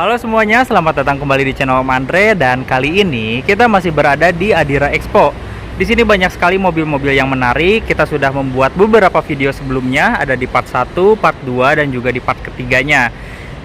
Halo semuanya, selamat datang kembali di channel Om Andre, dan kali ini kita masih berada di Adira Expo. Di sini banyak sekali mobil-mobil yang menarik. Kita sudah membuat beberapa video sebelumnya, ada di part 1, part 2 dan juga di part ketiganya.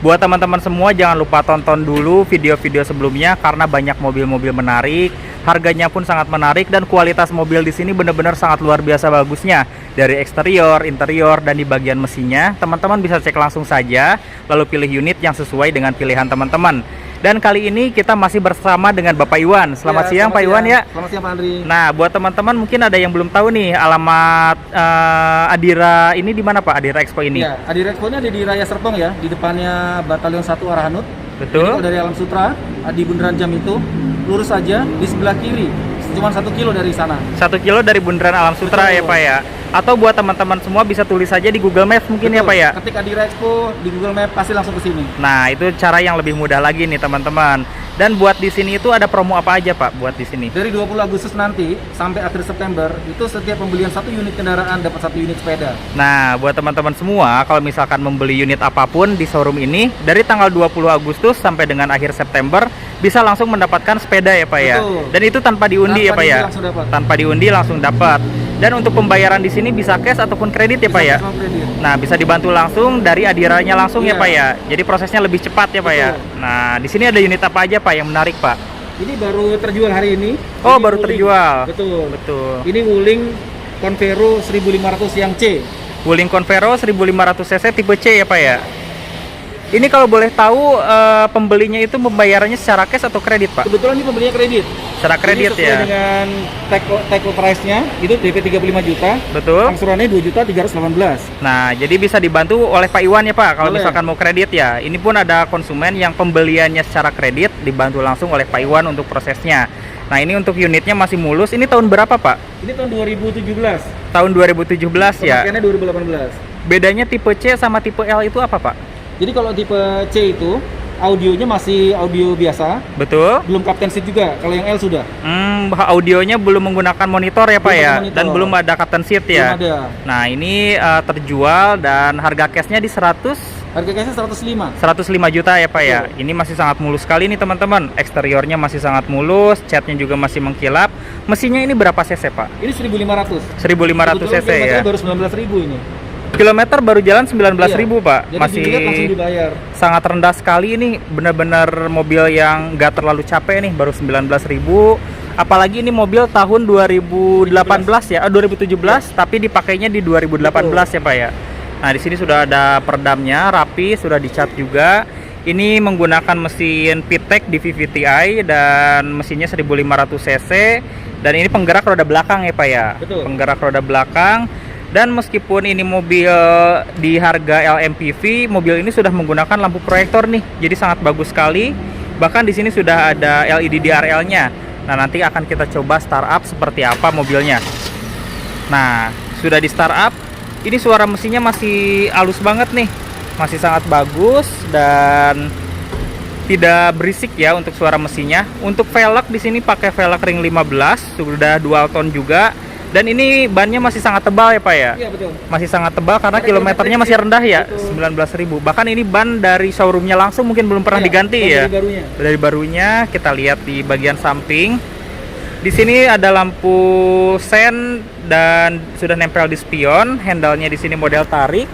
Buat teman-teman semua jangan lupa tonton dulu video-video sebelumnya karena banyak mobil-mobil menarik. Harganya pun sangat menarik dan kualitas mobil di sini benar-benar sangat luar biasa bagusnya. Dari eksterior, interior, dan di bagian mesinnya, teman-teman bisa cek langsung saja, lalu pilih unit yang sesuai dengan pilihan teman-teman. Dan kali ini kita masih bersama dengan Bapak Iwan. Selamat siang Pak Iwan ya. Selamat siang Pak Andri. Nah, buat teman-teman mungkin ada yang belum tahu nih alamat Adira ini di mana Pak? Adira Expo ini? Ya, Adira Expo ini ada di Raya Serpong ya, di depannya Batalion 1 Arahanut. Betul. Jadi dari Alam Sutra, di Bundaran Jam itu, lurus saja di sebelah kiri. Cuma 1 kilo dari sana. 1 kilo dari Bundaran Alam Sutra. Betul. Ya Pak ya. Atau buat teman-teman semua bisa tulis saja di Google Maps mungkin. Betul. Ya Pak ya. Ketik Adira Expo di Google Maps pasti langsung ke sini. Nah, itu cara yang lebih mudah lagi nih teman-teman. Dan buat di sini itu ada promo apa aja Pak buat di sini? Dari 20 Agustus nanti sampai akhir September itu setiap pembelian 1 unit kendaraan dapat 1 unit sepeda. Nah, buat teman-teman semua kalau misalkan membeli unit apapun di showroom ini dari tanggal 20 Agustus sampai dengan akhir September bisa langsung mendapatkan sepeda ya Pak ya. Betul. Dan itu tanpa diundi ya Pak ya. Tanpa diundi langsung dapat. Dan untuk pembayaran di sini bisa cash ataupun kredit ya Pak ya. Nah, bisa dibantu langsung dari Adiranya langsung ya Pak ya. Jadi prosesnya lebih cepat ya Pak ya. Nah, di sini ada unit apa aja Pak yang menarik Pak? Ini baru terjual hari ini. Oh, ini baru Wuling. terjual. Betul. Betul. Ini Wuling Convero 1500 yang C. Wuling Convero 1500 cc tipe C ya Pak ya. Ini kalau boleh tahu pembelinya itu pembayarannya secara cash atau kredit Pak? Kebetulan ini pembelinya kredit. Secara kredit sesuai ya. Dengan take price-nya itu DP 35 juta. Betul. Angsurannya 2.318. Nah, jadi bisa dibantu oleh Pak Iwan ya Pak kalau Boleh. misalkan mau kredit ya. Ini pun ada konsumen yang pembeliannya secara kredit dibantu langsung oleh Pak Iwan untuk prosesnya. Nah, ini untuk unitnya masih mulus. Ini tahun berapa Pak? Ini tahun 2017. Tahun 2017 ya. Pemakaiannya 2018. Bedanya tipe C sama tipe L itu apa Pak? Jadi kalau tipe C itu audionya masih audio biasa. Betul. Belum captain seat juga. Kalau yang L sudah. Audionya belum menggunakan monitor ya Pak Belum ya. monitor. Dan belum ada captain seat ya. Belum ada. Nah, ini terjual dan harga cashnya di 100. Harga cashnya 105. 105 juta ya Pak ya. Ini masih sangat mulus sekali nih teman-teman. Eksteriornya masih sangat mulus, catnya juga masih mengkilap. Mesinnya ini berapa cc Pak? Ini 1500. 1500 cc ya. Baru 19.000 ini. Kilometer baru jalan 19.000 Pak. Jadi Masih dilihat langsung dibayar. sangat rendah sekali ini. Benar-benar mobil yang gak terlalu capek nih. Baru 19.000. Apalagi ini mobil tahun 2018 ya. 2017 ya. Tapi dipakainya di 2018. Betul. Ya Pak ya. Nah, di sini sudah ada peredamnya, rapi, sudah dicat juga. Ini menggunakan mesin VTEC di VVTi dan mesinnya 1500 cc. Dan ini penggerak roda belakang ya Pak ya. Betul. Penggerak roda belakang. Dan meskipun ini mobil di harga LMPV, mobil ini sudah menggunakan lampu proyektor nih. Jadi sangat bagus sekali. Bahkan di sini sudah ada LED DRL-nya. Nah, nanti akan kita coba startup seperti apa mobilnya. Nah, sudah di startup. Ini suara mesinnya masih halus banget nih. Masih sangat bagus dan tidak berisik ya untuk suara mesinnya. Untuk velg di sini pakai velg ring 15, sudah dual tone juga. Dan ini bannya masih sangat tebal ya Pak ya? Iya betul. Masih sangat tebal karena kilometernya masih rendah ya, 19.000. Bahkan ini ban dari showroomnya langsung mungkin belum pernah diganti ya. Dari barunya kita lihat di bagian samping. Di sini ada lampu sen dan sudah nempel di spion. Handle-nya di sini model tarik.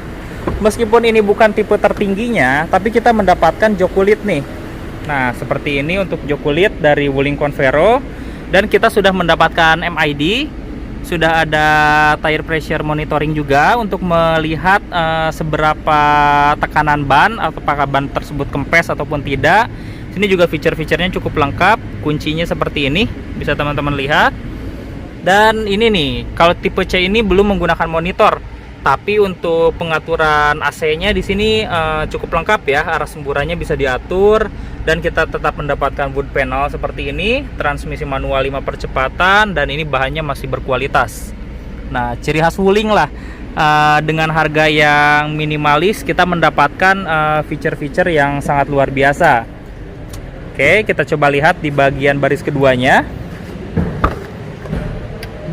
Meskipun ini bukan tipe tertingginya, tapi kita mendapatkan jok kulit nih. Nah, seperti ini untuk jok kulit dari Wuling Convero. Dan kita sudah mendapatkan MID. Sudah ada tire pressure monitoring juga untuk melihat seberapa tekanan ban, apakah ban tersebut kempes ataupun tidak. Sini juga fitur-fiturnya cukup lengkap. Kuncinya seperti ini, bisa teman-teman lihat. Dan ini nih, kalau tipe C ini belum menggunakan monitor. Tapi untuk pengaturan AC-nya di sini cukup lengkap ya. Arah semburannya bisa diatur dan kita tetap mendapatkan wood panel seperti ini, transmisi manual 5 percepatan, dan ini bahannya masih berkualitas. Nah, ciri khas Wuling lah, dengan harga yang minimalis kita mendapatkan feature-feature yang sangat luar biasa. Oke, kita coba lihat di bagian baris keduanya.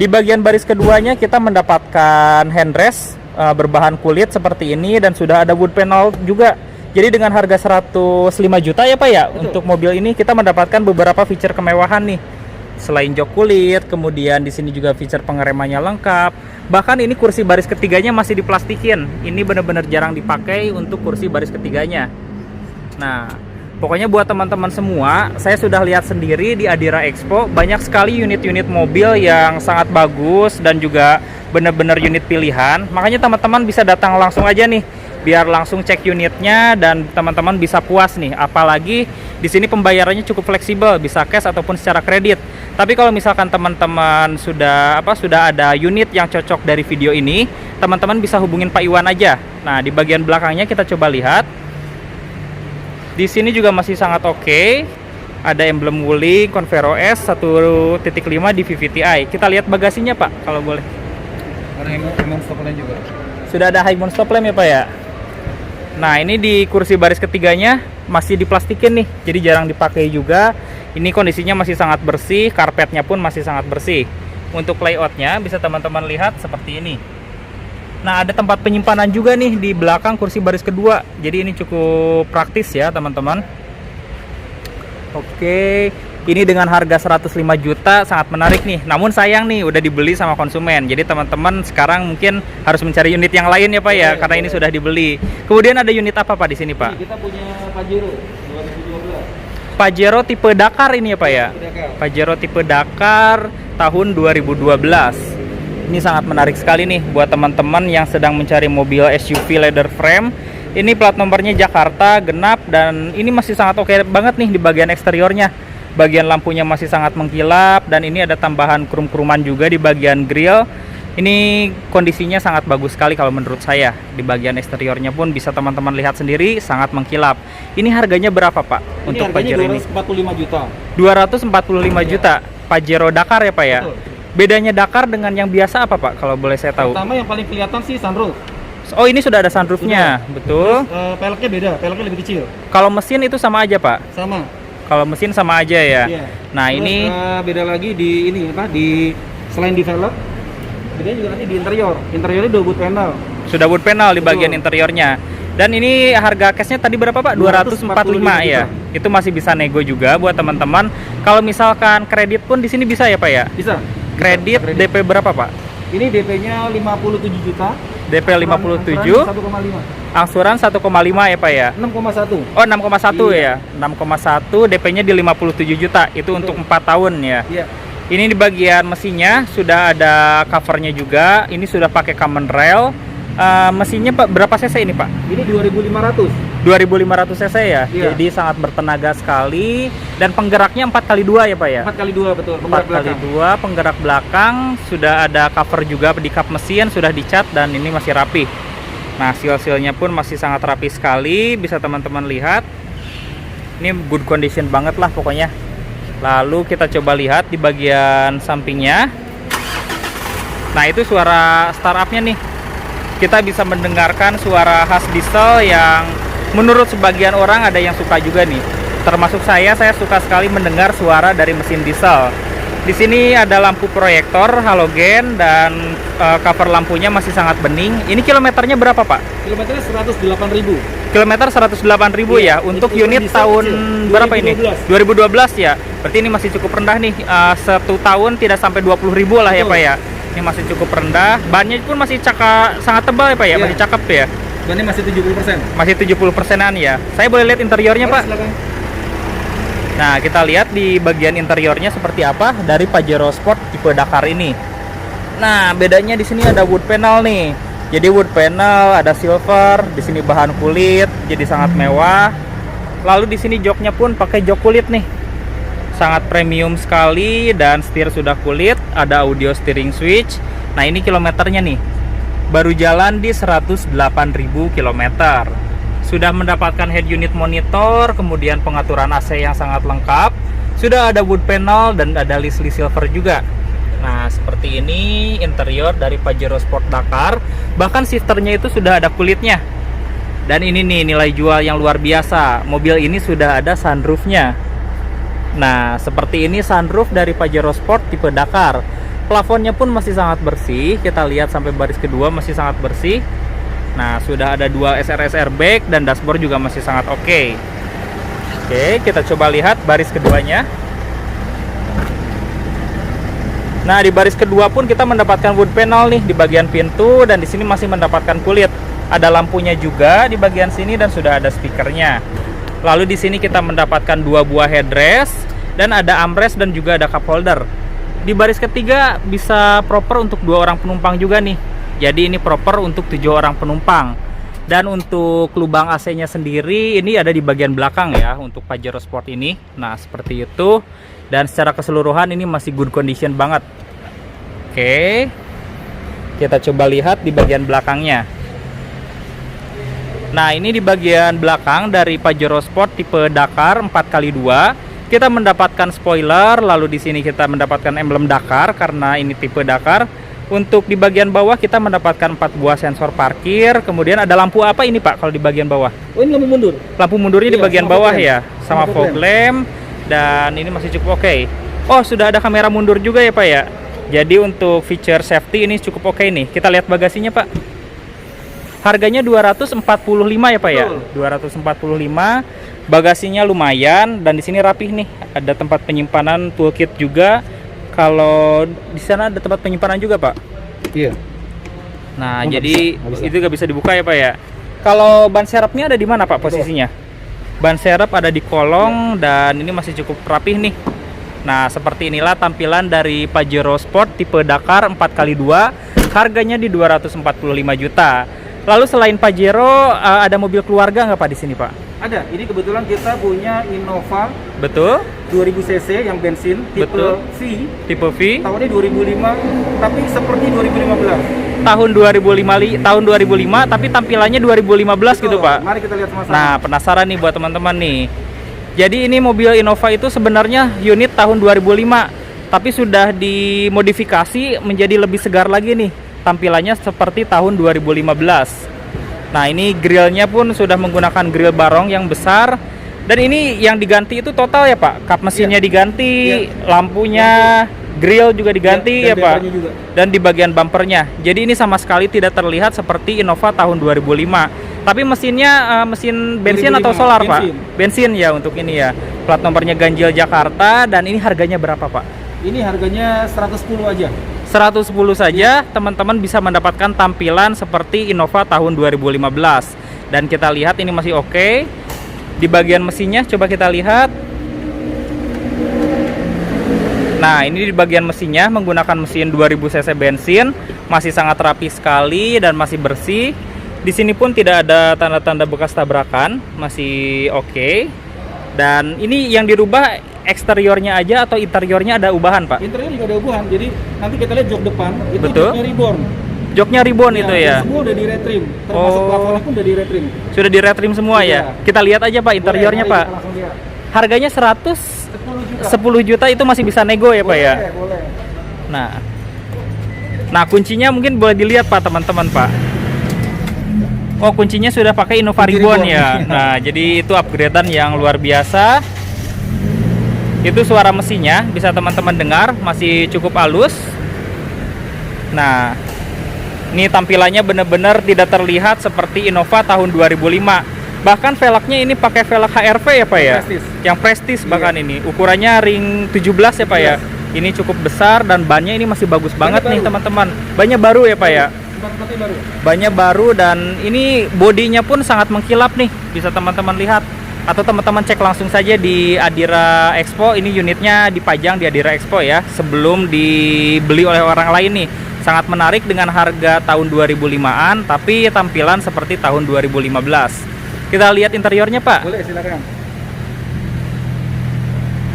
Di bagian baris keduanya kita mendapatkan handrest berbahan kulit seperti ini dan sudah ada wood panel juga. Jadi dengan harga 105 juta ya Pak ya, betul, untuk mobil ini kita mendapatkan beberapa feature kemewahan nih. Selain jok kulit, kemudian di sini juga feature pengeremannya lengkap. Bahkan ini kursi baris ketiganya masih diplastikin. Ini benar-benar jarang dipakai untuk kursi baris ketiganya. Nah, pokoknya buat teman-teman semua, saya sudah lihat sendiri di Adira Expo, banyak sekali unit-unit mobil yang sangat bagus dan juga benar-benar unit pilihan. Makanya teman-teman bisa datang langsung aja nih, biar langsung cek unitnya dan teman-teman bisa puas nih. Apalagi di sini pembayarannya cukup fleksibel, bisa cash ataupun secara kredit. Tapi kalau misalkan teman-teman sudah ada unit yang cocok dari video ini, teman-teman bisa hubungin Pak Iwan aja. Nah, di bagian belakangnya kita coba lihat. Di sini juga masih sangat oke. Ada emblem Wuling, Convero S 1.5 di VVTi. Kita lihat bagasinya Pak, kalau boleh. Ada high mount stop lamp juga. Sudah ada high mount stop lamp ya Pak ya. Nah, ini di kursi baris ketiganya masih diplastikin nih, jadi jarang dipakai juga. Ini kondisinya masih sangat bersih, karpetnya pun masih sangat bersih. Untuk layoutnya bisa teman-teman lihat seperti ini. Nah, ada tempat penyimpanan juga nih di belakang kursi baris kedua. Jadi ini cukup praktis ya teman-teman. Oke, ini dengan harga 105 juta sangat menarik nih. Namun sayang nih udah dibeli sama konsumen. Jadi teman-teman sekarang mungkin harus mencari unit yang lain ya Pak ya, karena ini sudah dibeli. Kemudian ada unit apa Pak di sini Pak? Kita punya Pajero 2012. Pajero tipe Dakar ini ya Pak ya? Pajero tipe Dakar tahun 2012. Ini sangat menarik sekali nih buat teman-teman yang sedang mencari mobil SUV leather frame. Ini plat nomornya Jakarta genap dan ini masih sangat oke banget nih di bagian eksteriornya. Bagian lampunya masih sangat mengkilap dan ini ada tambahan krum-kruman juga di bagian grill. Ini kondisinya sangat bagus sekali kalau menurut saya. Di bagian eksteriornya pun bisa teman-teman lihat sendiri sangat mengkilap. Ini harganya berapa Pak untuk Pajero ini? 245 juta. 245 juta. Pajero Dakar ya Pak ya? Betul. Bedanya Dakar dengan yang biasa apa Pak kalau boleh saya tahu? Pertama yang paling kelihatan sih sunroof. Oh, ini sudah ada sunroofnya, betul. Terus, peleknya beda, peleknya lebih kecil. Kalau mesin itu sama aja Pak? Sama. Kalau mesin sama aja ya. Iya. Nah, terus, ini beda lagi di ini apa? Di selain di velg, bedanya juga nanti di interior. Interiornya udah wood panel. sudah wood panel di bagian interiornya. Dan ini harga cashnya tadi berapa Pak? 245 ya. Itu masih bisa nego juga buat teman-teman. Kalau misalkan kredit pun di sini bisa ya Pak ya? Bisa. Kredit DP berapa Pak? Ini DP-nya 57 juta. DP 57. Angsuran 1,5 ya Pak ya? 6,1. Oh, 6,1 iya. ya. 6,1 DP-nya di 57 juta. Itu betul, untuk 4 tahun ya. Iya. Ini di bagian mesinnya sudah ada covernya juga. Ini sudah pakai common rail. Mesinnya Pak berapa cc ini Pak? Ini 2500. 2500 cc ya. Iya. Jadi sangat bertenaga sekali dan penggeraknya 4x2 ya Pak ya? 4x2 betul. 4x2 penggerak belakang, sudah ada cover juga di kap mesin, sudah dicat dan ini masih rapi. Nah, seal-sealnya pun masih sangat rapi sekali, bisa teman-teman lihat. Ini good condition banget lah pokoknya. Lalu kita coba lihat di bagian sampingnya. Nah, itu suara startupnya nih. Kita bisa mendengarkan suara khas diesel yang menurut sebagian orang ada yang suka juga nih. Termasuk saya suka sekali mendengar suara dari mesin diesel. Di sini ada lampu proyektor halogen dan cover lampunya masih sangat bening. Ini kilometernya berapa Pak? Kilometernya 108.000. Kilometer 108.000 ya. Untuk unit tahun berapa ini? 2012 ya. Berarti ini masih cukup rendah nih. 1 tahun tidak sampai 20.000 lah ya Pak ya. Ini masih cukup rendah. Bannya pun masih sangat tebal ya Pak ya, masih cakep ya. Bannya masih 70%. Masih 70%-an ya. Saya boleh lihat interiornya Pak? Silakan. Nah, kita lihat di bagian interiornya seperti apa dari Pajero Sport tipe Dakar ini. Nah, bedanya di sini ada wood panel nih. Jadi wood panel, ada silver, di sini bahan kulit, jadi sangat mewah. Lalu di sini joknya pun pakai jok kulit nih. Sangat premium sekali dan setir sudah kulit, ada audio steering switch. Nah, ini kilometernya nih. baru jalan di 108.000 km. Sudah mendapatkan head unit monitor, kemudian pengaturan AC yang sangat lengkap. Sudah ada wood panel dan ada list-list silver juga. Nah, seperti ini interior dari Pajero Sport Dakar. Bahkan shifternya itu sudah ada kulitnya. Dan ini nih nilai jual yang luar biasa. Mobil ini sudah ada sunroofnya. Nah, seperti ini sunroof dari Pajero Sport tipe Dakar. Plafonnya pun masih sangat bersih. Kita lihat sampai baris kedua masih sangat bersih. Nah, sudah ada dua SRS airbag dan dashboard juga masih sangat oke. Oke, kita coba lihat baris keduanya. Nah, di baris kedua pun kita mendapatkan wood panel nih di bagian pintu, dan di sini masih mendapatkan kulit. Ada lampunya juga di bagian sini dan sudah ada speakernya. Lalu di sini kita mendapatkan dua buah headrest dan ada armrest dan juga ada cup holder. Di baris ketiga bisa proper untuk 2 orang penumpang juga nih. Jadi ini proper untuk 7 orang penumpang. Dan untuk lubang AC-nya sendiri ini ada di bagian belakang ya untuk Pajero Sport ini. Nah, seperti itu. Dan secara keseluruhan ini masih good condition banget. Oke. Kita coba lihat di bagian belakangnya. Nah, ini di bagian belakang dari Pajero Sport tipe Dakar 4x2. Kita mendapatkan spoiler, lalu di sini kita mendapatkan emblem Dakar karena ini tipe Dakar. Untuk di bagian bawah kita mendapatkan 4 buah sensor parkir. Kemudian ada lampu apa ini Pak kalau di bagian bawah? Oh, ini lampu mundur. Lampu mundurnya di bagian bawah ya, sama fog lamp. Dan ini masih cukup oke. Oh, sudah ada kamera mundur juga ya Pak ya. Jadi untuk feature safety ini cukup oke nih. Kita lihat bagasinya Pak. Harganya 245 ya Pak ya. 245. Bagasinya lumayan dan di sini rapih nih. Ada tempat penyimpanan toolkit juga. Kalau di sana ada tempat penyimpanan juga Pak. Iya. Nah, jadi itu nggak bisa dibuka ya Pak ya. Kalau ban serepnya ada di mana Pak posisinya? Ban serep ada di kolong dan ini masih cukup rapih nih. Nah, seperti inilah tampilan dari Pajero Sport tipe Dakar 4x2. Harganya di 245 juta. Lalu selain Pajero ada mobil keluarga nggak Pak di sini Pak? Ada. Ini kebetulan kita punya Innova. Betul. 2000 cc yang bensin tipe Betul. V. Tipe V. Tahunnya 2005, tapi seperti 2015. Tahun 2005 tapi tampilannya 2015 gitu Pak. Mari kita lihat sama-sama. Nah, penasaran nih buat teman-teman nih. Jadi ini mobil Innova itu sebenarnya unit tahun 2005, tapi sudah dimodifikasi menjadi lebih segar lagi nih. Tampilannya seperti tahun 2015. Nah, ini grillnya pun sudah menggunakan grill barong yang besar. Dan ini yang diganti itu total ya Pak? Kap mesinnya diganti, lampunya, grill juga diganti ya Pak? Juga. Dan di bagian bumpernya. Jadi ini sama sekali tidak terlihat seperti Innova tahun 2005. Tapi mesinnya mesin bensin 2005, atau solar bensin. Pak? Bensin ya untuk ini ya. Plat nomornya ganjil Jakarta dan ini harganya berapa Pak? Ini harganya 110 aja. 110 saja teman-teman bisa mendapatkan tampilan seperti Innova tahun 2015. Dan kita lihat ini masih oke. Di bagian mesinnya coba kita lihat. Nah, ini di bagian mesinnya menggunakan mesin 2000 cc bensin, masih sangat rapi sekali dan masih bersih. Di sini pun tidak ada tanda-tanda bekas tabrakan, masih oke. Dan ini yang dirubah eksteriornya aja atau interiornya ada ubahan Pak? Interior juga ada ubahan. Jadi nanti kita lihat jok depan itu Betul. joknya reborn. Joknya ribbon itu ya. Semua udah di retrim, termasuk plafonnya pun udah di retrim. Sudah di retrim semua ya. Kita lihat aja Pak interiornya Boleh, Pak. kita langsung lihat. Harganya 10 juta itu masih bisa nego ya Pak ya. Boleh. Nah kuncinya mungkin boleh dilihat Pak teman-teman Pak. Oh, kuncinya sudah pakai Innova Kunci Ribbon ribbon. ya. Nah, jadi itu upgradean yang luar biasa. Itu suara mesinnya bisa teman-teman dengar, masih cukup halus. Nah, ini tampilannya benar-benar tidak terlihat seperti Innova tahun 2005. Bahkan velgnya ini pakai velg HRV ya Pak ya? Prestige. Yang prestis bahkan ini. Ukurannya ring 17 ya Pak ya? Ini cukup besar dan bannya ini masih bagus banget nih teman-teman. Bannya baru ya Pak ya? Baru. Bannya baru dan ini bodinya pun sangat mengkilap nih. Bisa teman-teman lihat. Atau teman-teman cek langsung saja di Adira Expo. Ini unitnya dipajang di Adira Expo ya. Sebelum dibeli oleh orang lain nih. Sangat menarik dengan harga tahun 2005-an. Tapi tampilan seperti tahun 2015. Kita lihat interiornya Pak. Boleh, silakan.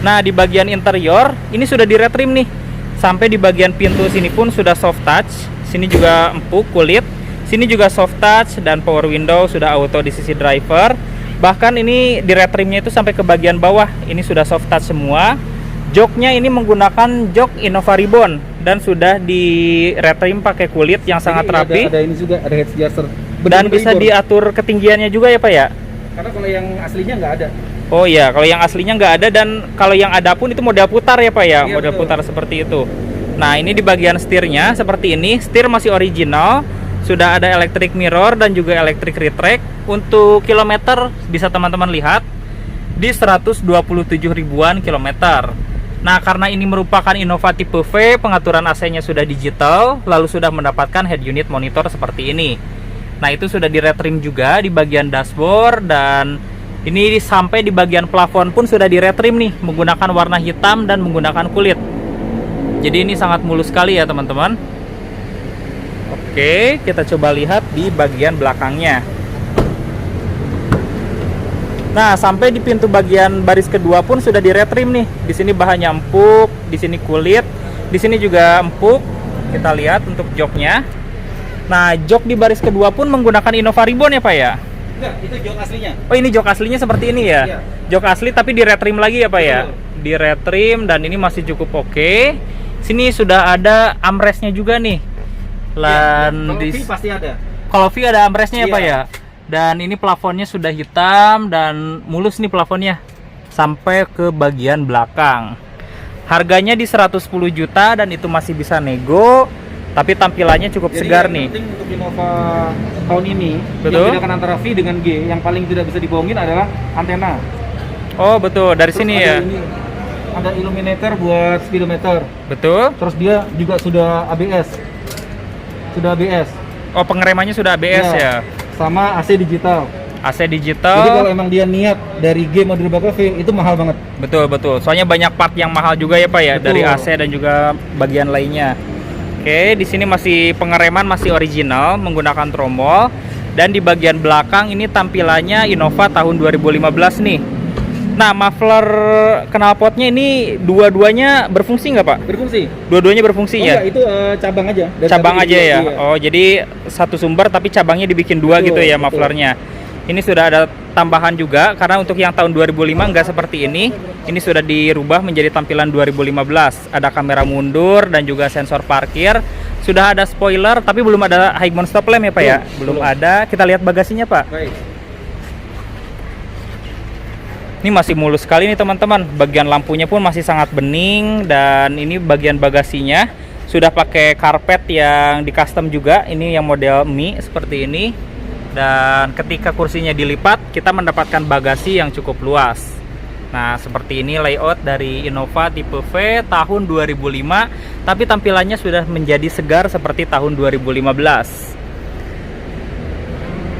Nah, di bagian interior ini sudah diretrim nih. Sampai di bagian pintu sini pun sudah soft touch. Sini juga empuk kulit. Sini juga soft touch dan power window sudah auto di sisi driver. Bahkan ini di red trimnya itu sampai ke bagian bawah ini sudah soft touch semua. Joknya ini menggunakan jok Innova Ribbon dan sudah di red trim pakai kulit yang sangat rapi. Ada ini juga, ada head adjuster. Dan bisa diatur ketinggiannya juga ya Pak ya? Karena kalau yang aslinya nggak ada. Oh iya, kalau yang aslinya nggak ada, dan kalau yang ada pun itu model putar ya Pak ya? Iya, Model betul. putar seperti itu. Nah ini di bagian setirnya seperti ini. Setir masih original. Sudah ada electric mirror dan juga electric retract. Untuk kilometer bisa teman-teman lihat di 127 ribuan kilometer. Nah karena ini merupakan Innova tipe V, pengaturan AC-nya sudah digital, lalu sudah mendapatkan head unit monitor seperti ini. Nah itu sudah di red trim juga di bagian dashboard, dan ini sampai di bagian plafon pun sudah di red trim nih, menggunakan warna hitam dan menggunakan kulit. Jadi ini sangat mulus sekali ya teman-teman. Oke, kita coba lihat di bagian belakangnya. Nah, sampai di pintu bagian baris kedua pun sudah di red trim nih. Di sini bahannya empuk, di sini kulit, di sini juga empuk. Kita lihat untuk joknya. Nah, jok di baris kedua pun menggunakan Innova Ribbon ya Pak ya? Enggak, itu jok aslinya. Oh, ini jok aslinya seperti ini ya? Iya. Jok asli tapi di red trim lagi ya Pak ya? Betul. Di red trim, dan ini masih cukup oke. Sini sudah ada armrestnya juga nih. Dan Kalau V pasti ada. kalau V ada armrestnya ya Iya. Pak ya? Dan ini plafonnya sudah hitam dan mulus nih plafonnya sampai ke bagian belakang. Harganya di 110 juta dan itu masih bisa nego, tapi tampilannya cukup segar yang nih. penting untuk Innova tahun ini, Betul. yang bedakan antara V dengan G, yang paling tidak bisa dibohongin adalah antena. Oh betul, dari Terus sini ada ya. ini, ada illuminator buat speedometer. Betul. Terus dia juga sudah ABS. Sudah ABS. Oh, pengeremannya sudah ABS ya. Sama AC digital. AC Jadi digital. kalau emang dia niat dari G mau dirubah ke V, itu mahal banget. Betul betul. Soalnya banyak part yang mahal juga ya Pak ya, Betul. dari AC dan juga bagian lainnya. Oke, di sini masih pengereman masih original menggunakan tromol, dan di bagian belakang ini tampilannya Innova tahun 2015 nih. Nah, muffler knalpotnya ini dua-duanya berfungsi nggak Pak? Berfungsi. Dua-duanya berfungsi Oh ya? enggak, itu cabang aja. Dari Cabang satu aja ke ya. dua, iya. Oh, jadi satu sumber tapi cabangnya dibikin dua Betul, gitu ya betul. mufflernya. Ini sudah ada tambahan juga karena untuk yang tahun 2005 nggak seperti ini. Ini sudah dirubah menjadi tampilan 2015. Ada kamera mundur dan juga sensor parkir. Sudah ada spoiler tapi belum ada high mount stop lamp ya Pak ya? Belum ada. Kita lihat bagasinya Pak. Baik. Ini masih mulus sekali nih teman-teman. Bagian lampunya pun masih sangat bening, dan ini bagian bagasinya sudah pakai karpet yang di custom juga. Ini yang model Mi seperti ini. Dan ketika kursinya dilipat, kita mendapatkan bagasi yang cukup luas. Nah, seperti ini layout dari Innova tipe V tahun 2005, tapi tampilannya sudah menjadi segar seperti tahun 2015.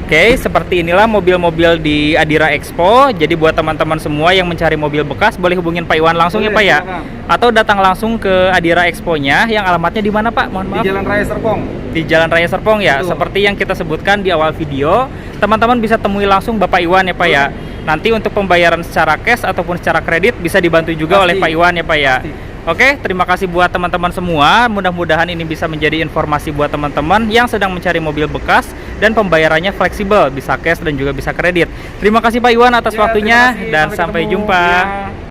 Oke, seperti inilah mobil-mobil di Adira Expo. Jadi buat teman-teman semua yang mencari mobil bekas, boleh hubungin Pak Iwan langsung ya Pak ya? Silakan. Atau datang langsung ke Adira Expo-nya, yang alamatnya di mana Pak? Mohon maaf. Di Jalan Raya Serpong. Di Jalan Raya Serpong ya. Betul. Seperti yang kita sebutkan di awal video, teman-teman bisa temui langsung Bapak Iwan ya Pak ya. Nanti untuk pembayaran secara cash ataupun secara kredit bisa dibantu juga oleh Pak Iwan ya Pak ya. Pasti. Oke, terima kasih buat teman-teman semua. Mudah-mudahan ini bisa menjadi informasi buat teman-teman yang sedang mencari mobil bekas dan pembayarannya fleksibel, bisa cash dan juga bisa kredit. Terima kasih Pak Iwan atas Ya, waktunya terima kasih. dan Sampai sampai ketemu. jumpa. Ya.